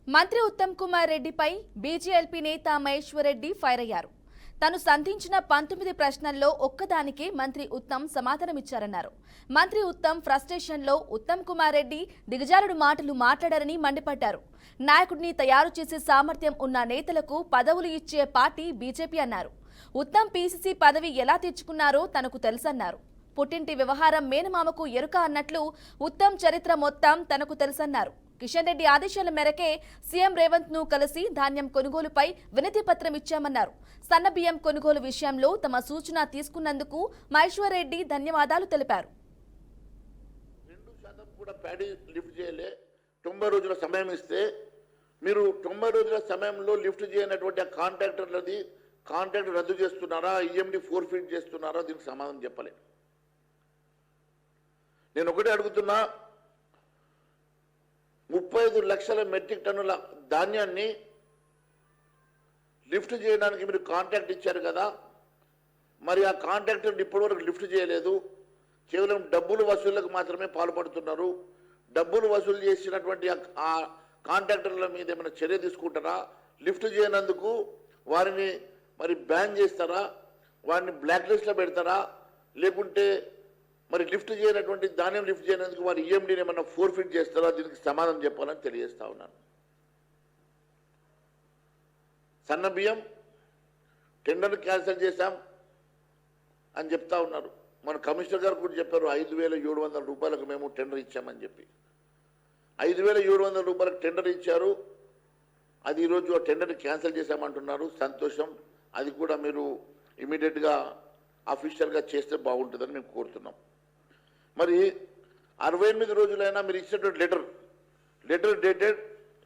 మంత్రి ఉత్తమ్ కుమార్ రెడ్డిపై బీజేఎల్పీ నేత మహేశ్వర్ రెడ్డి ఫైర్ అయ్యారు. తను సంధించిన 19 ప్రశ్నల్లో ఒక్కదానికే మంత్రి ఉత్తమ్ సమాధానమిచ్చారన్నారు. మంత్రి ఉత్తమ్ ఫ్రస్ట్రేషన్లో ఉత్తమ్ కుమార్ రెడ్డి దిగజారుడు మాటలు మాట్లాడారని మండిపడ్డారు. నాయకుడిని తయారు చేసే సామర్థ్యం ఉన్న నేతలకు పదవులు ఇచ్చే పార్టీ బీజేపీ అన్నారు. ఉత్తమ్ పీసీసీ పదవి ఎలా తెచ్చుకున్నారో తనకు తెలుసన్నారు. పుట్టింటి వ్యవహారం మేనమామకు ఎరుక అన్నట్లు ఉత్తమ్ చరిత్ర మొత్తం తనకు తెలుసన్నారు. కిషన్ రెడ్డి ఆదేశాల మేరకే సీఎం రేవంత్ ను కలిసి ధాన్యం కొనుగోలుపై వినతి పత్రం ఇచ్చామన్నారు. సన్న బియ్యం కొనుగోలు విషయంలో తమ సూచన తీసుకున్నందుకు మహేశ్వర్ రెడ్డి ధన్యవాదాలు తెలిపారు. 2% కూడా ప్యాడీ లిఫ్ట్ చేయలే. 90 రోజుల సమయం ఇస్తే మీరు 90 రోజుల సమయంలో లిఫ్ట్ చేయనటువంటి ఆ కాంట్రాక్టర్లది కాంట్రాక్ట్ రద్దు చేస్తున్నారా, ఈఎండి ఫోర్ఫిట్ చేస్తున్నారా, దీనికి సమాధానం చెప్పలే. నేను ఒకటే అడుగుతున్నా, 35 లక్షల మెట్రిక్ టన్నుల ధాన్యాన్ని లిఫ్ట్ చేయడానికి మీరు కాంట్రాక్ట్ ఇచ్చారు కదా, మరి ఆ కాంట్రాక్టర్ ఇప్పటివరకు లిఫ్ట్ చేయలేదు. కేవలం డబ్బులు వసూళ్లకు మాత్రమే పాల్పడుతున్నారు. డబ్బులు వసూలు చేసినటువంటి ఆ కాంట్రాక్టర్ల మీద ఏమైనా చర్య తీసుకుంటారా? లిఫ్ట్ చేయనందుకు వారిని మరి బ్యాన్ చేస్తారా? వారిని బ్లాక్ లిస్ట్లో పెడతారా? లేకుంటే మరి లిఫ్ట్ చేయనటువంటి ధాన్యం లిఫ్ట్ చేయనందుకు వారు ఈఎండీని ఏమన్నా ఫోర్ఫిట్ చేస్తారా? దీనికి సమాధానం చెప్పాలని తెలియజేస్తా ఉన్నాను. సన్న బియ్యం టెండర్ క్యాన్సిల్ చేశాం అని చెప్తా ఉన్నారు. మన కమిషనర్ గారు కూడా చెప్పారు, 5,700 రూపాయలకు మేము టెండర్ ఇచ్చామని చెప్పి. 5,700 రూపాయలకు టెండర్ ఇచ్చారు. అది ఈరోజు ఆ టెండర్ని క్యాన్సిల్ చేశామంటున్నారు. సంతోషం. అది కూడా మీరు ఇమీడియట్గా అఫీషియల్గా చేస్తే బాగుంటుందని మేము కోరుతున్నాం. మరి 68 రోజులైనా మీరు ఇచ్చినటువంటి లెటర్ డేటెడ్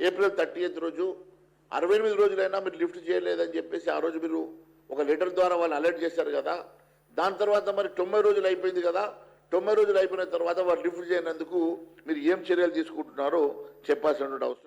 ఏప్రిల్ 30th రోజు, 68 రోజులైనా మీరు లిఫ్ట్ చేయలేదని చెప్పేసి ఆ రోజు మీరు ఒక లెటర్ ద్వారా వాళ్ళు అలర్ట్ చేశారు కదా. దాని తర్వాత మరి 90 రోజులు అయిపోయింది కదా. 90 రోజులు అయిపోయిన తర్వాత వారు లిఫ్ట్ చేయనందుకు మీరు ఏం చర్యలు తీసుకుంటున్నారో చెప్పాల్సినటువంటి అవసరం.